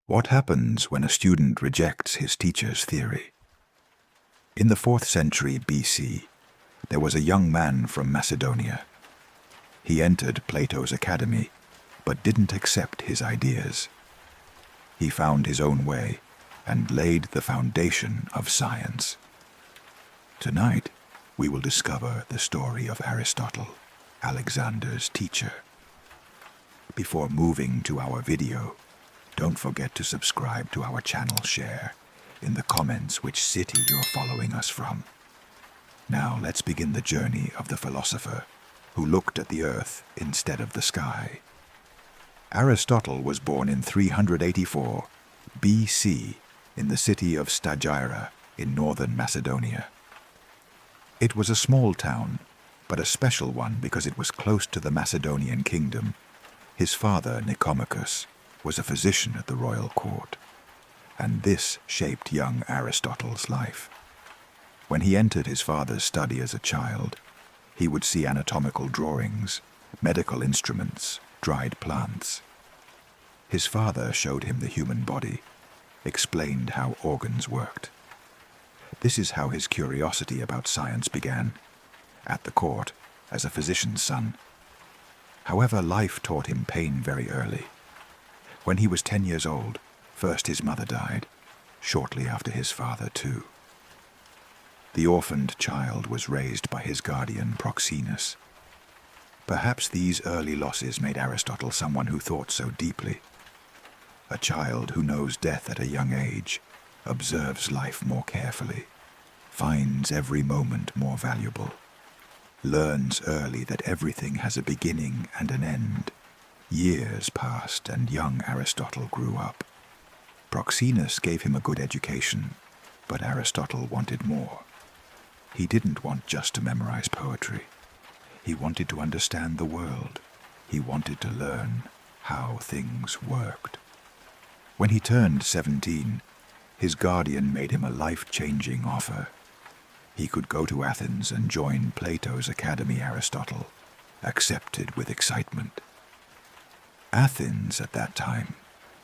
What happens when a student rejects his teacher's theory? In the 4th century BC, there was a young man from Macedonia. He entered Plato's academy, but didn't accept his ideas. He found his own way and laid the foundation of science. Tonight, we will discover the story of Aristotle, Alexander's teacher. Before moving to our video, don't forget to subscribe to our channel. Share in the comments which city you're following us from. Now let's begin the journey of the philosopher who looked at the earth instead of the sky. Aristotle was born in 384 BC in the city of Stagira in northern Macedonia. It was a small town, but a special one because it was close to the Macedonian kingdom. His father, Nicomachus, was a physician at the royal court, and this shaped young Aristotle's life. When he entered his father's study as a child, he would see anatomical drawings, medical instruments, dried plants. His father showed him the human body, explained how organs worked. This is how his curiosity about science began, at the court, as a physician's son. However, life taught him pain very early. When he was 10 years old, first his mother died, shortly after his father too. The orphaned child was raised by his guardian Proxenus. Perhaps these early losses made Aristotle someone who thought so deeply. A child who knows death at a young age, observes life more carefully, finds every moment more valuable, learns early that everything has a beginning and an end. Years passed and young Aristotle grew up. Proxenus gave him a good education, but Aristotle wanted more. He didn't want just to memorize poetry. He wanted to understand the world. He wanted to learn how things worked. When he turned 17, his guardian made him a life-changing offer. He could go to Athens and join Plato's academy. Aristotle accepted with excitement. Athens at that time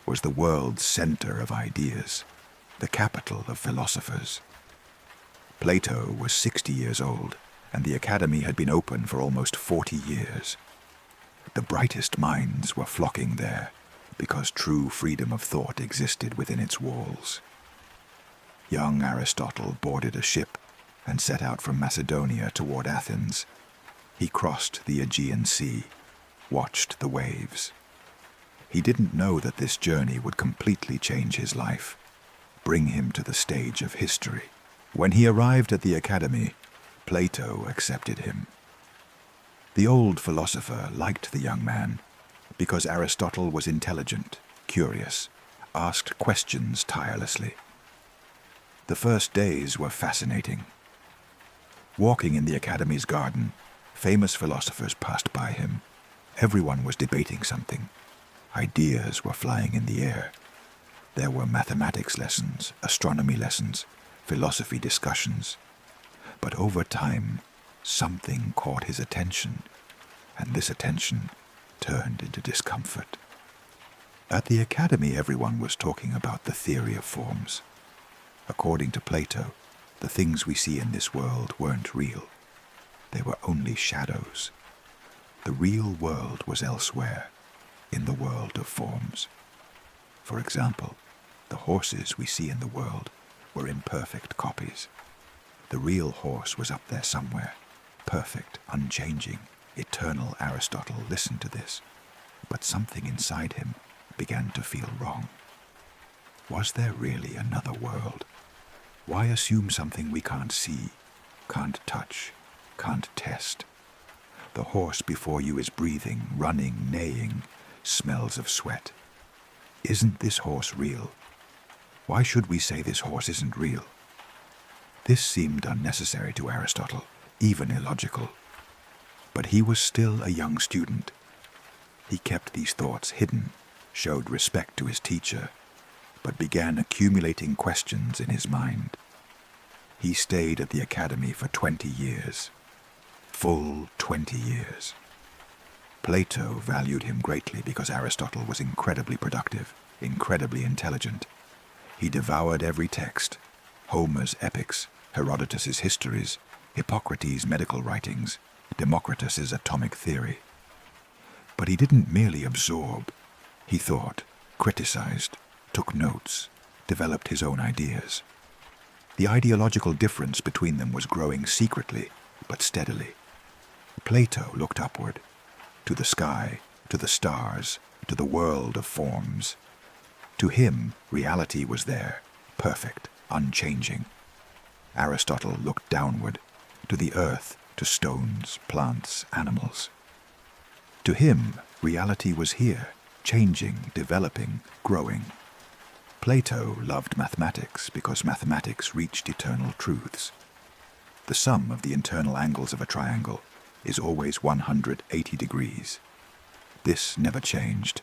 was the world's center of ideas, the capital of philosophers. Plato was 60 years old, and the academy had been open for almost 40 years. The brightest minds were flocking there because true freedom of thought existed within its walls. Young Aristotle boarded a ship and set out from Macedonia toward Athens. He crossed the Aegean Sea, watched the waves. He didn't know that this journey would completely change his life, bring him to the stage of history. When he arrived at the academy, Plato accepted him. The old philosopher liked the young man because Aristotle was intelligent, curious, asked questions tirelessly. The first days were fascinating. Walking in the academy's garden, famous philosophers passed by him. Everyone was debating something. Ideas were flying in the air. There were mathematics lessons, astronomy lessons, philosophy discussions. But over time, something caught his attention, and this attention turned into discomfort. At the academy, everyone was talking about the theory of forms. According to Plato, the things we see in this world weren't real. They were only shadows. The real world was elsewhere, in the world of forms. For example, the horses we see in the world were imperfect copies. The real horse was up there somewhere, perfect, unchanging, eternal. Aristotle listened to this, but something inside him began to feel wrong. Was there really another world? Why assume something we can't see, can't touch, can't test? The horse before you is breathing, running, neighing, smells of sweat. Isn't this horse real? Why should we say this horse isn't real? This seemed unnecessary to Aristotle, even illogical. But he was still a young student. He kept these thoughts hidden, showed respect to his teacher, but began accumulating questions in his mind. He stayed at the academy for 20 years. Full 20 years. Plato valued him greatly because Aristotle was incredibly productive, incredibly intelligent. He devoured every text: Homer's epics, Herodotus's histories, Hippocrates' medical writings, Democritus's atomic theory. But he didn't merely absorb. He thought, criticized, took notes, developed his own ideas. The ideological difference between them was growing secretly, but steadily. Plato looked upward, to the sky, to the stars, to the world of forms. To him, reality was there, perfect, unchanging. Aristotle looked downward, to the earth, to stones, plants, animals. To him, reality was here, changing, developing, growing. Plato loved mathematics because mathematics reached eternal truths. The sum of the internal angles of a triangle is always 180 degrees. This never changed.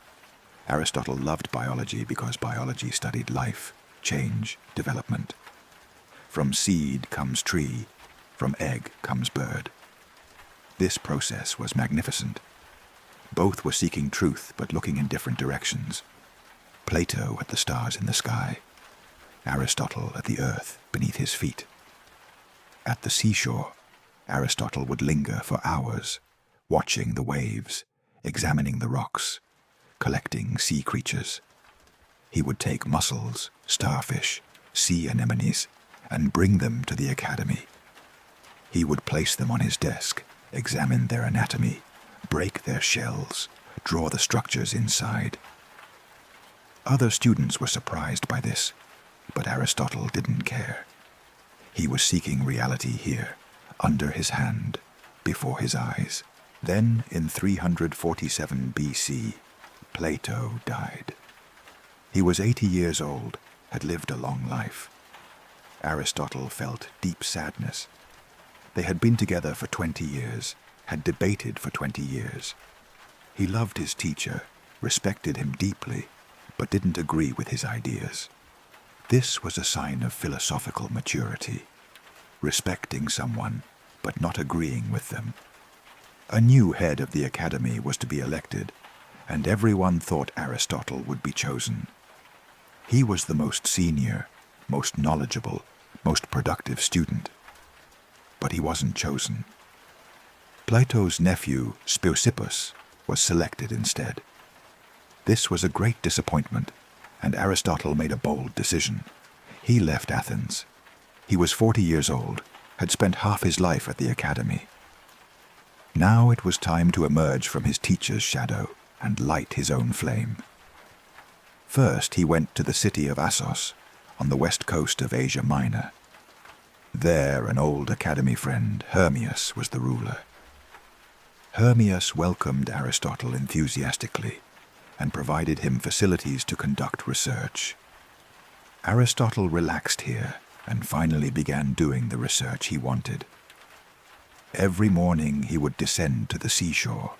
Aristotle loved biology because biology studied life, change, development. From seed comes tree, from egg comes bird. This process was magnificent. Both were seeking truth but looking in different directions. Plato at the stars in the sky, Aristotle at the earth beneath his feet. At the seashore, Aristotle would linger for hours, watching the waves, examining the rocks, collecting sea creatures. He would take mussels, starfish, sea anemones, and bring them to the academy. He would place them on his desk, examine their anatomy, break their shells, draw the structures inside. Other students were surprised by this, but Aristotle didn't care. He was seeking reality here, under his hand, before his eyes. Then, in 347 BC, Plato died. He was 80 years old, had lived a long life. Aristotle felt deep sadness. They had been together for 20 years, had debated for 20 years. He loved his teacher, respected him deeply, but didn't agree with his ideas. This was a sign of philosophical maturity, respecting someone, but not agreeing with them. A new head of the academy was to be elected, and everyone thought Aristotle would be chosen. He was the most senior, most knowledgeable, most productive student. But he wasn't chosen. Plato's nephew, Speusippus, was selected instead. This was a great disappointment, and Aristotle made a bold decision. He left Athens. He was 40 years old, had spent half his life at the academy. Now it was time to emerge from his teacher's shadow and light his own flame. First he went to the city of Assos, on the west coast of Asia Minor. There an old academy friend, Hermias, was the ruler. Hermias welcomed Aristotle enthusiastically and provided him facilities to conduct research. Aristotle relaxed here and finally began doing the research he wanted. Every morning he would descend to the seashore.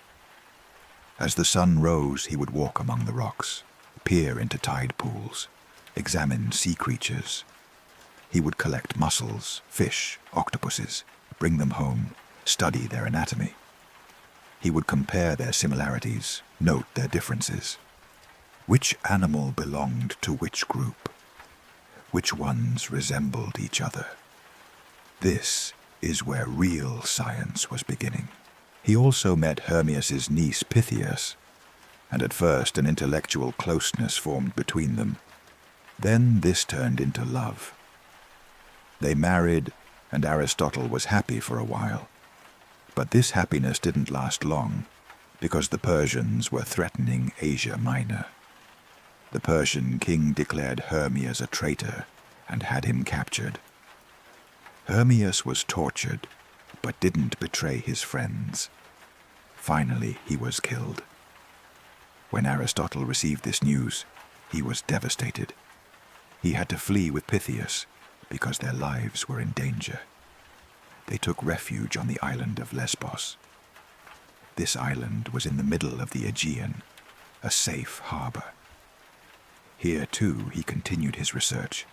As the sun rose, he would walk among the rocks, peer into tide pools, examine sea creatures. He would collect mussels, fish, octopuses, bring them home, study their anatomy. He would compare their similarities, note their differences. Which animal belonged to which group? Which ones resembled each other? This is where real science was beginning. He also met Hermias's niece Pythias, and at first an intellectual closeness formed between them. Then this turned into love. They married, and Aristotle was happy for a while. But this happiness didn't last long, because the Persians were threatening Asia Minor. The Persian king declared Hermias a traitor and had him captured. Hermias was tortured, but didn't betray his friends. Finally, he was killed. When Aristotle received this news, he was devastated. He had to flee with Pythias because their lives were in danger. They took refuge on the island of Lesbos. This island was in the middle of the Aegean, a safe harbor. Here, too, he continued his research,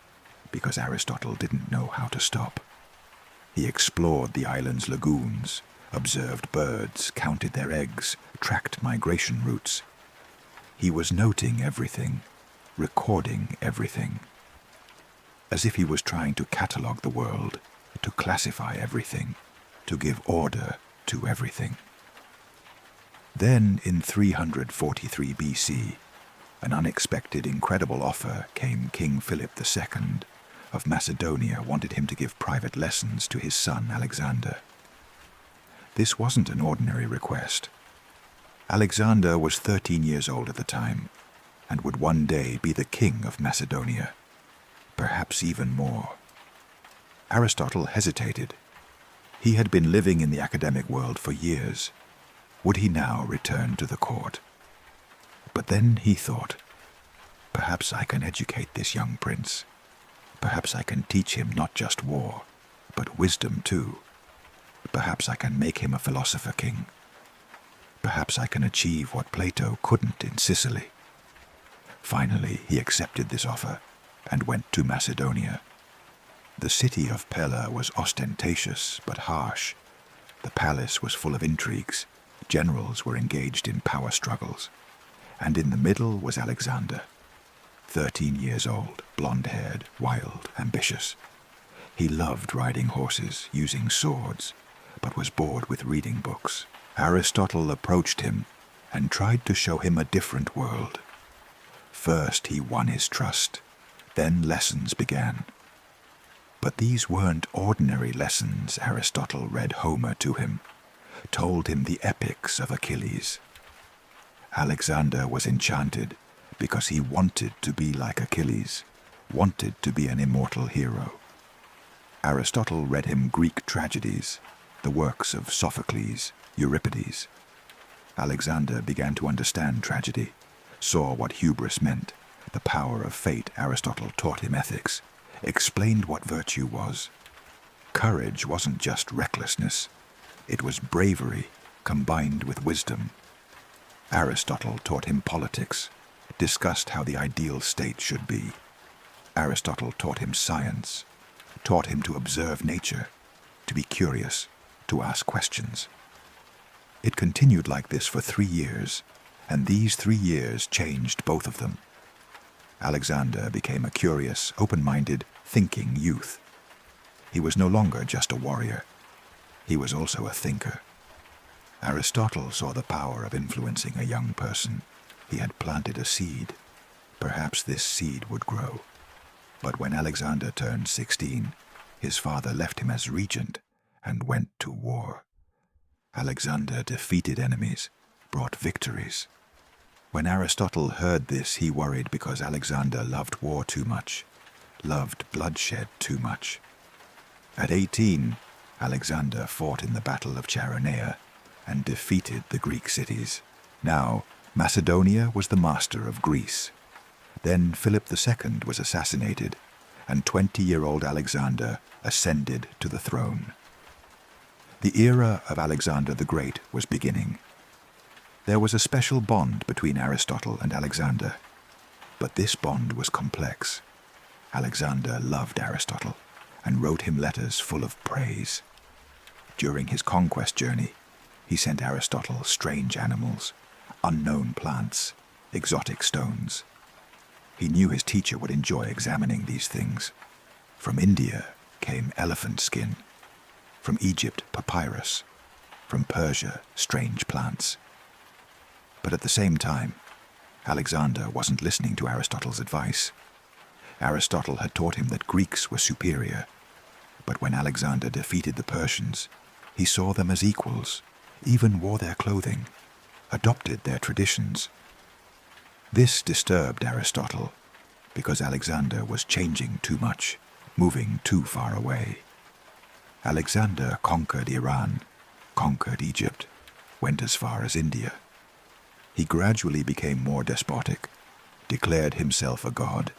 because Aristotle didn't know how to stop. He explored the island's lagoons, observed birds, counted their eggs, tracked migration routes. He was noting everything, recording everything, as if he was trying to catalogue the world, to classify everything, to give order to everything. Then, in 343 BC, an unexpected, incredible offer came. King Philip II of Macedonia wanted him to give private lessons to his son Alexander. This wasn't an ordinary request. Alexander was 13 years old at the time, and would one day be the king of Macedonia, perhaps even more. Aristotle hesitated. He had been living in the academic world for years. Would he now return to the court? But then he thought, perhaps I can educate this young prince. Perhaps I can teach him not just war, but wisdom too. Perhaps I can make him a philosopher king. Perhaps I can achieve what Plato couldn't in Sicily. Finally, he accepted this offer and went to Macedonia. The city of Pella was ostentatious but harsh. The palace was full of intrigues. Generals were engaged in power struggles. And in the middle was Alexander, 13 years old, blonde-haired, wild, ambitious. He loved riding horses, using swords, but was bored with reading books. Aristotle approached him and tried to show him a different world. First he won his trust, then lessons began. But these weren't ordinary lessons. Aristotle read Homer to him, told him the epics of Achilles. Alexander was enchanted because he wanted to be like Achilles, wanted to be an immortal hero. Aristotle read him Greek tragedies, the works of Sophocles, Euripides. Alexander began to understand tragedy, saw what hubris meant, the power of fate. Aristotle taught him ethics, explained what virtue was. Courage wasn't just recklessness, it was bravery combined with wisdom. Aristotle taught him politics, discussed how the ideal state should be. Aristotle taught him science, taught him to observe nature, to be curious, to ask questions. It continued like this for 3 years, and these 3 years changed both of them. Alexander became a curious, open-minded, thinking youth. He was no longer just a warrior. He was also a thinker. Aristotle saw the power of influencing a young person. He had planted a seed. Perhaps this seed would grow. But when Alexander turned 16, his father left him as regent and went to war. Alexander defeated enemies, brought victories. When Aristotle heard this, he worried because Alexander loved war too much, loved bloodshed too much. At 18, Alexander fought in the Battle of Chaeronea and defeated the Greek cities. Now, Macedonia was the master of Greece. Then Philip II was assassinated, and 20-year-old Alexander ascended to the throne. The era of Alexander the Great was beginning. There was a special bond between Aristotle and Alexander, but this bond was complex. Alexander loved Aristotle and wrote him letters full of praise. During his conquest journey, he sent Aristotle strange animals, unknown plants, exotic stones. He knew his teacher would enjoy examining these things. From India came elephant skin, from Egypt papyrus, from Persia strange plants. But at the same time, Alexander wasn't listening to Aristotle's advice. Aristotle had taught him that Greeks were superior, but when Alexander defeated the Persians, he saw them as equals, even wore their clothing, adopted their traditions. This disturbed Aristotle, because Alexander was changing too much, moving too far away. Alexander conquered Iran, conquered Egypt, went as far as India. He gradually became more despotic, declared himself a god,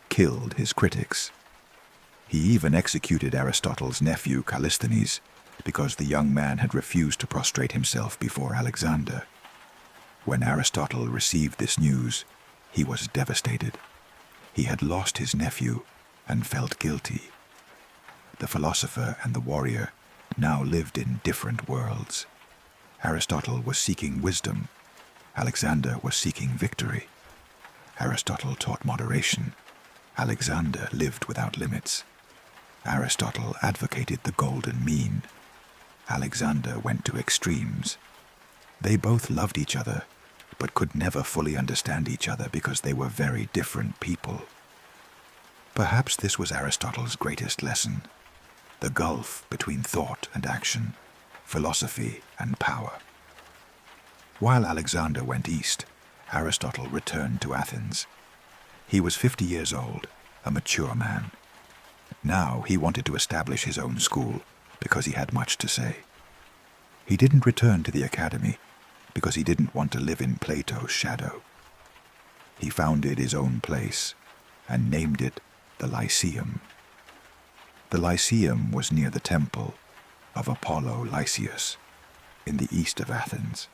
killed his critics. He even executed Aristotle's nephew Callisthenes because the young man had refused to prostrate himself before Alexander. When Aristotle received this news, he was devastated. He had lost his nephew and felt guilty. The philosopher and the warrior now lived in different worlds. Aristotle was seeking wisdom. Alexander was seeking victory. Aristotle taught moderation. Alexander lived without limits. Aristotle advocated the golden mean. Alexander went to extremes. They both loved each other, but could never fully understand each other because they were very different people. Perhaps this was Aristotle's greatest lesson: the gulf between thought and action, philosophy and power. While Alexander went east, Aristotle returned to Athens. He was 50 years old, a mature man. Now he wanted to establish his own school because he had much to say. He didn't return to the academy because he didn't want to live in Plato's shadow. He founded his own place and named it the Lyceum. The Lyceum was near the temple of Apollo Lysius in the east of Athens.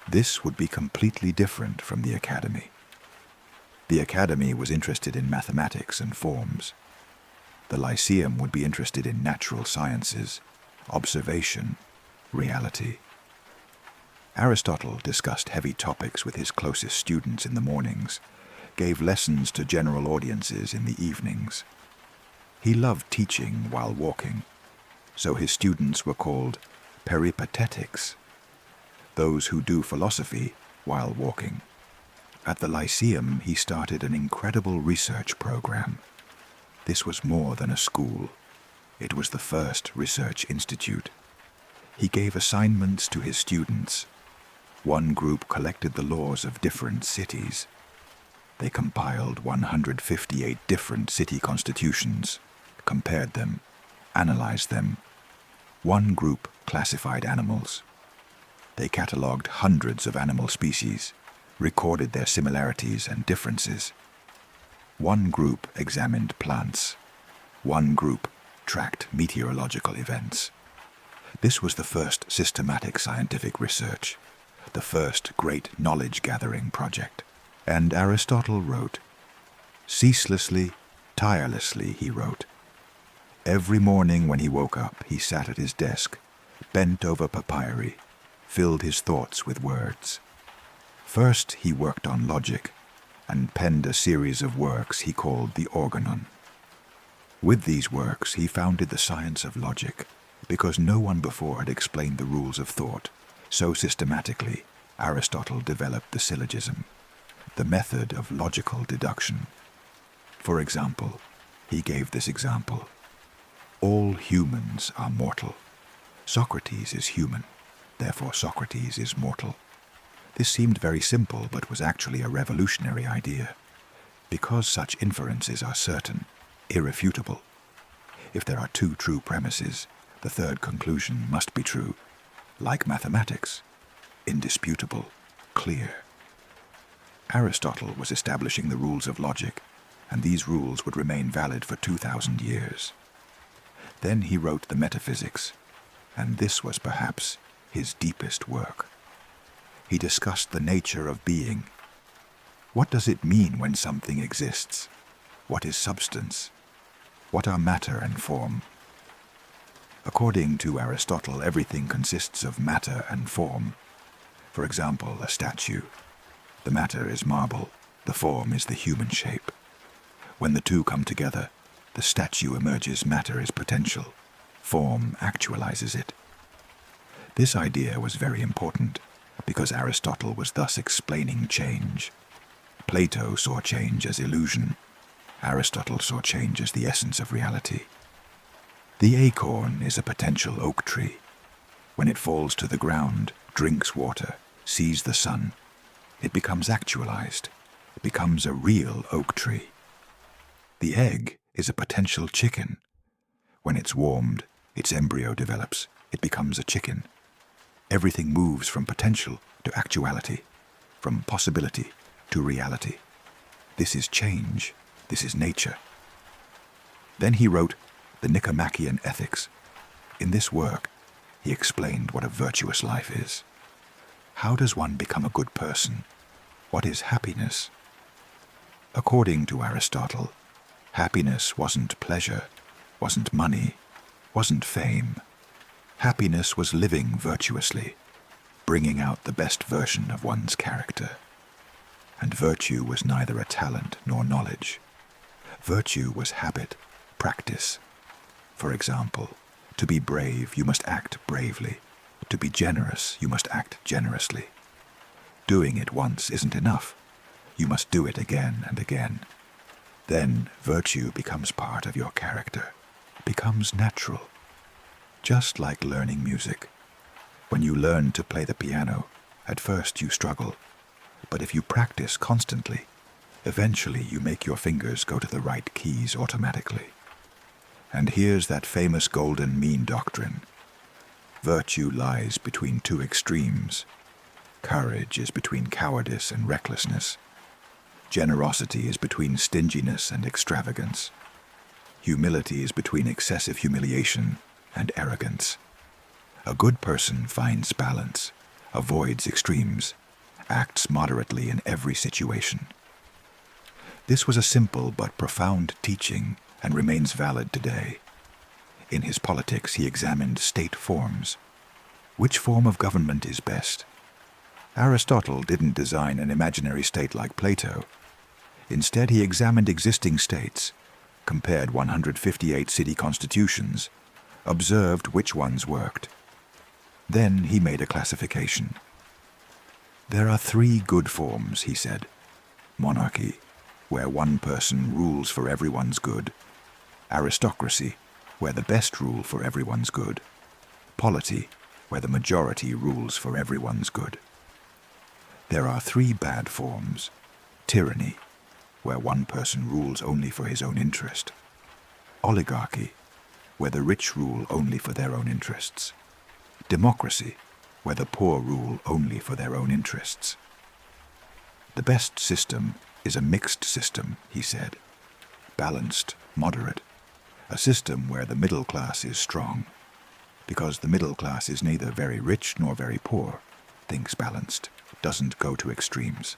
This would be completely different from the academy. The academy was interested in mathematics and forms. The Lyceum would be interested in natural sciences, observation, reality. Aristotle discussed heavy topics with his closest students in the mornings, gave lessons to general audiences in the evenings. He loved teaching while walking, so his students were called peripatetics, those who do philosophy while walking. At the Lyceum, he started an incredible research program. This was more than a school. It was the first research institute. He gave assignments to his students. One group collected the laws of different cities. They compiled 158 different city constitutions, compared them, analyzed them. One group classified animals. They catalogued hundreds of animal species, recorded their similarities and differences. One group examined plants. One group tracked meteorological events. This was the first systematic scientific research, the first great knowledge-gathering project. And Aristotle wrote. Ceaselessly, tirelessly, he wrote. Every morning when he woke up, he sat at his desk, bent over papyri, filled his thoughts with words. First he worked on logic, and penned a series of works he called the Organon. With these works he founded the science of logic, because no one before had explained the rules of thought. So systematically, Aristotle developed the syllogism, the method of logical deduction. For example, he gave this example. All humans are mortal. Socrates is human, therefore Socrates is mortal. This seemed very simple, but was actually a revolutionary idea, because such inferences are certain, irrefutable. If there are two true premises, the third conclusion must be true, like mathematics, indisputable, clear. Aristotle was establishing the rules of logic, and these rules would remain valid for 2,000 years. Then he wrote the Metaphysics, and this was perhaps his deepest work. He discussed the nature of being. What does it mean when something exists? What is substance? What are matter and form? According to Aristotle, everything consists of matter and form. For example, a statue. The matter is marble, the form is the human shape. When the two come together, the statue emerges, matter is potential, form actualizes it. This idea was very important, because Aristotle was thus explaining change. Plato saw change as illusion. Aristotle saw change as the essence of reality. The acorn is a potential oak tree. When it falls to the ground, drinks water, sees the sun, it becomes actualized. It becomes a real oak tree. The egg is a potential chicken. When it's warmed, its embryo develops. It becomes a chicken. Everything moves from potential to actuality, from possibility to reality. This is change. This is nature. Then he wrote the Nicomachean Ethics. In this work, he explained what a virtuous life is. How does one become a good person? What is happiness? According to Aristotle, happiness wasn't pleasure, wasn't money, wasn't fame. Happiness was living virtuously, bringing out the best version of one's character. and virtue was neither a talent nor knowledge. Virtue was habit, practice. For example, to be brave, you must act bravely. To be generous, you must act generously. Doing it once isn't enough. You must do it again and again. Then virtue becomes part of your character, becomes natural. Just like learning music. When you learn to play the piano, at first you struggle. But if you practice constantly, eventually you make your fingers go to the right keys automatically. And here's that famous golden mean doctrine. Virtue lies between two extremes. Courage is between cowardice and recklessness. Generosity is between stinginess and extravagance. Humility is between excessive humiliation and arrogance. A good person finds balance, avoids extremes, acts moderately in every situation. This was a simple but profound teaching and remains valid today. In his Politics, he examined state forms. Which form of government is best? Aristotle didn't design an imaginary state like Plato. Instead, he examined existing states, compared 158 city constitutions, observed which ones worked. Then he made a classification. There are 3 good forms, he said. Monarchy, where one person rules for everyone's good. Aristocracy, where the best rule for everyone's good. Polity, where the majority rules for everyone's good. There are 3 bad forms. Tyranny, where one person rules only for his own interest. Oligarchy, where the rich rule only for their own interests. Democracy, where the poor rule only for their own interests. The best system is a mixed system, he said. Balanced, moderate. A system where the middle class is strong. Because the middle class is neither very rich nor very poor, thinks balanced, doesn't go to extremes.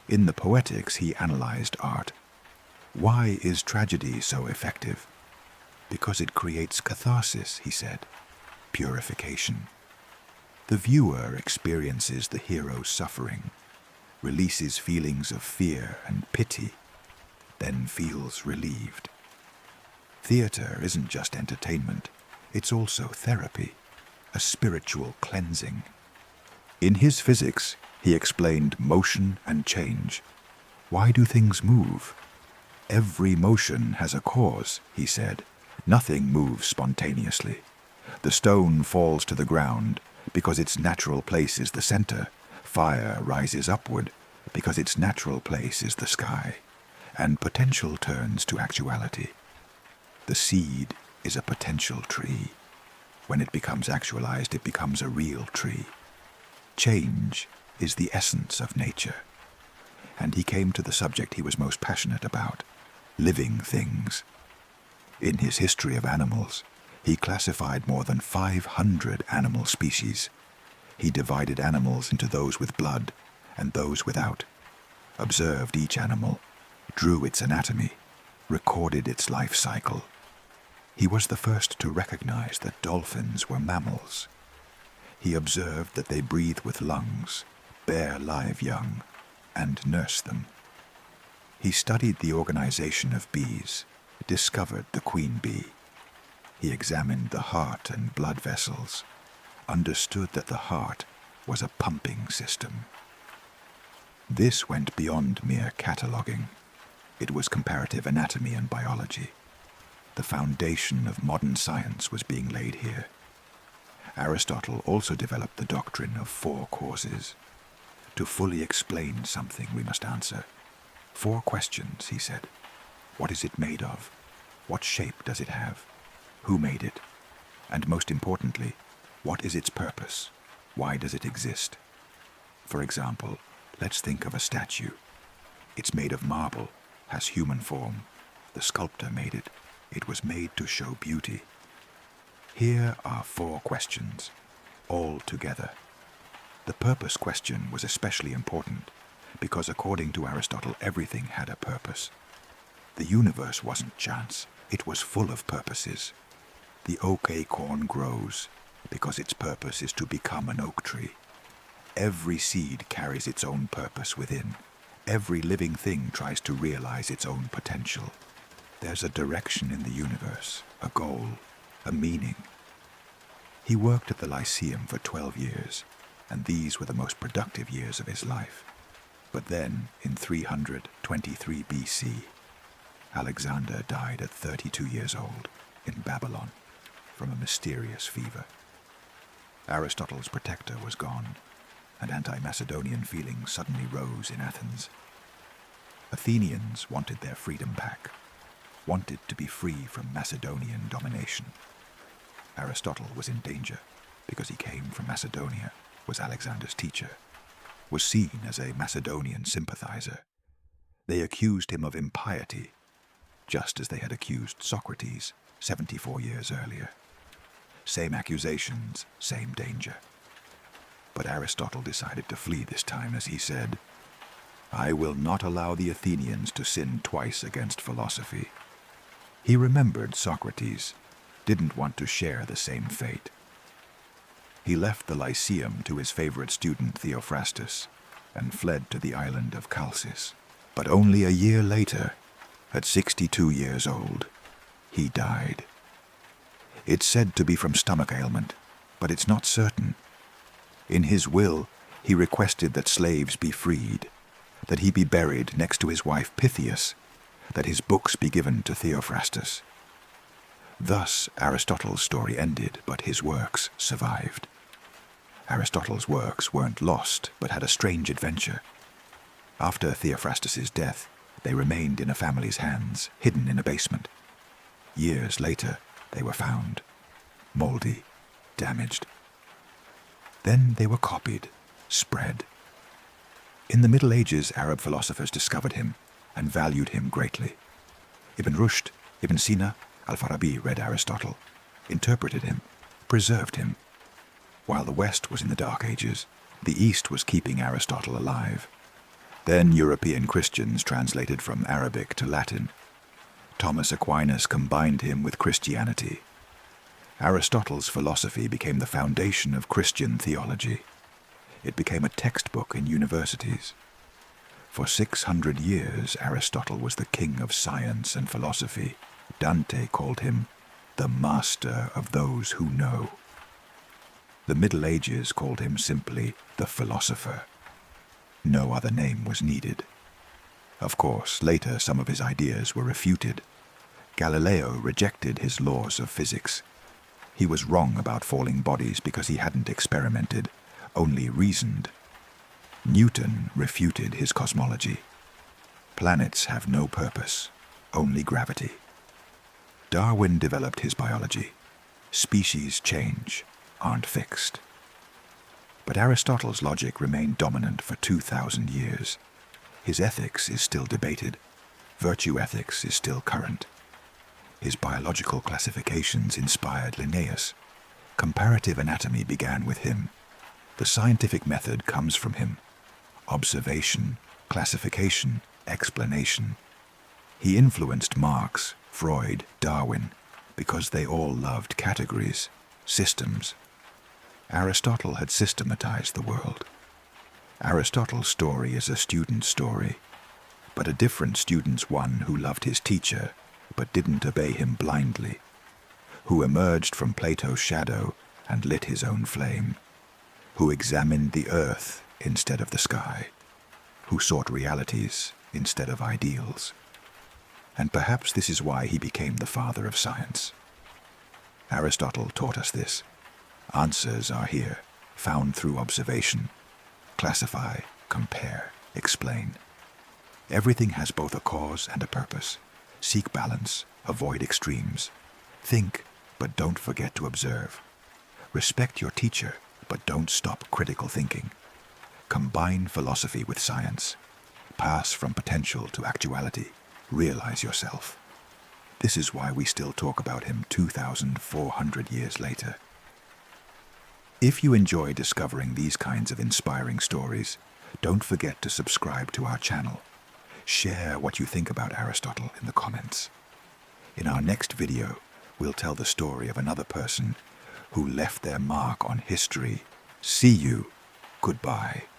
In the Poetics, he analyzed art. Why is tragedy so effective? Because it creates catharsis, he said. Purification. The viewer experiences the hero's suffering, releases feelings of fear and pity, then feels relieved. Theater isn't just entertainment, it's also therapy, a spiritual cleansing. In his Physics, he explained motion and change. Why do things move? Every motion has a cause, he said. Nothing moves spontaneously. The stone falls to the ground because its natural place is the center. Fire rises upward because its natural place is the sky. And potential turns to actuality. The seed is a potential tree. When it becomes actualized, it becomes a real tree. Change is the essence of nature. And he came to the subject he was most passionate about, living things. In his History of Animals, he classified more than 500 animal species. He divided animals into those with blood and those without, observed each animal, drew its anatomy, recorded its life cycle. He was the first to recognize that dolphins were mammals. He observed that they breathe with lungs, bear live young, and nurse them. He studied the organization of bees, discovered the queen bee. He examined the heart and blood vessels, understood that the heart was a pumping system. This went beyond mere cataloging. It was comparative anatomy and biology. The foundation of modern science was being laid here. Aristotle also developed the doctrine of 4 causes. To fully explain something, we must answer 4 questions, he said. What is it made of? What shape does it have? Who made it? And most importantly, what is its purpose? Why does it exist? For example, let's think of a statue. It's made of marble, has human form. The sculptor made it. It was made to show beauty. Here are 4 questions, all together. The purpose question was especially important, because according to Aristotle, everything had a purpose. The universe wasn't chance, it was full of purposes. The oak acorn grows, because its purpose is to become an oak tree. Every seed carries its own purpose within. Every living thing tries to realize its own potential. There's a direction in the universe, a goal, a meaning. He worked at the Lyceum for 12 years, and these were the most productive years of his life. But then, in 323 BC, Alexander died at 32 years old in Babylon from a mysterious fever. Aristotle's protector was gone, and anti-Macedonian feelings suddenly rose in Athens. Athenians wanted their freedom back, wanted to be free from Macedonian domination. Aristotle was in danger because he came from Macedonia, was Alexander's teacher, was seen as a Macedonian sympathizer. They accused him of impiety, just as they had accused Socrates 74 years earlier. Same accusations, same danger. But Aristotle decided to flee this time as he said, "I will not allow the Athenians to sin twice against philosophy." He remembered Socrates, didn't want to share the same fate. He left the Lyceum to his favorite student Theophrastus and fled to the island of Chalcis. But only a year later, at 62 years old, he died. It's said to be from stomach ailment, but it's not certain. In his will, he requested that slaves be freed, that he be buried next to his wife Pythias, that his books be given to Theophrastus. Thus Aristotle's story ended, but his works survived. Aristotle's works weren't lost, but had a strange adventure. After Theophrastus's death, they remained in a family's hands, hidden in a basement. Years later, they were found, moldy, damaged. Then they were copied, spread. In the Middle Ages, Arab philosophers discovered him and valued him greatly. Ibn Rushd, Ibn Sina, Al-Farabi read Aristotle, interpreted him, preserved him. While the West was in the Dark Ages, the East was keeping Aristotle alive. Then European Christians translated from Arabic to Latin. Thomas Aquinas combined him with Christianity. Aristotle's philosophy became the foundation of Christian theology. It became a textbook in universities. For 600 years, Aristotle was the king of science and philosophy. Dante called him the master of those who know. The Middle Ages called him simply the philosopher. No other name was needed. Of course, later some of his ideas were refuted. Galileo rejected his laws of physics. He was wrong about falling bodies because he hadn't experimented, only reasoned. Newton refuted his cosmology. Planets have no purpose, only gravity. Darwin developed his biology. Species change, aren't fixed. But Aristotle's logic remained dominant for 2,000 years. His ethics is still debated. Virtue ethics is still current. His biological classifications inspired Linnaeus. Comparative anatomy began with him. The scientific method comes from him. Observation, classification, explanation. He influenced Marx, Freud, Darwin, because they all loved categories, systems. Aristotle had systematized the world. Aristotle's story is a student's story, but a different student's one who loved his teacher but didn't obey him blindly, who emerged from Plato's shadow and lit his own flame, who examined the earth instead of the sky, who sought realities instead of ideals. And perhaps this is why he became the father of science. Aristotle taught us this. Answers are here, found through observation. Classify, compare, explain. Everything has both a cause and a purpose. Seek balance, avoid extremes. Think, but don't forget to observe. Respect your teacher, but don't stop critical thinking. Combine philosophy with science. Pass from potential to actuality. Realize yourself. This is why we still talk about him 2,400 years later. If you enjoy discovering these kinds of inspiring stories, don't forget to subscribe to our channel. Share what you think about Aristotle in the comments. In our next video, we'll tell the story of another person who left their mark on history. See you Goodbye.